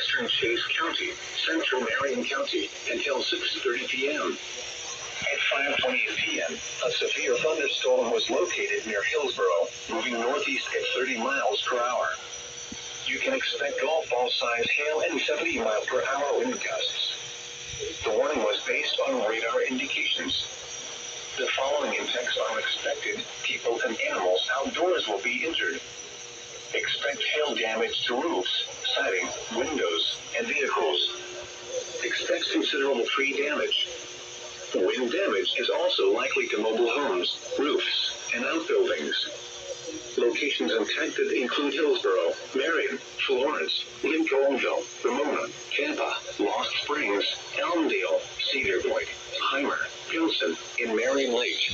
western Chase County, central Marion County, until 6:30 p.m. At 5:28 p.m., a severe thunderstorm was located near Hillsborough, moving northeast at 30 miles per hour. You can expect golf ball size hail and 70-mile-per-hour wind gusts. The warning was based on radar indications. The following impacts are expected. People and animals outdoors will be injured. Expect hail damage to roofs, siding, windows, and vehicles. Expect considerable tree damage. Wind damage is also likely to mobile homes, roofs, and outbuildings. Locations impacted include Hillsborough, Marion, Florence, Lincolnville, Ramona, Tampa, Lost Springs, Elmdale, Cedar Point, Heimer, Pilsen, and Marion Lake.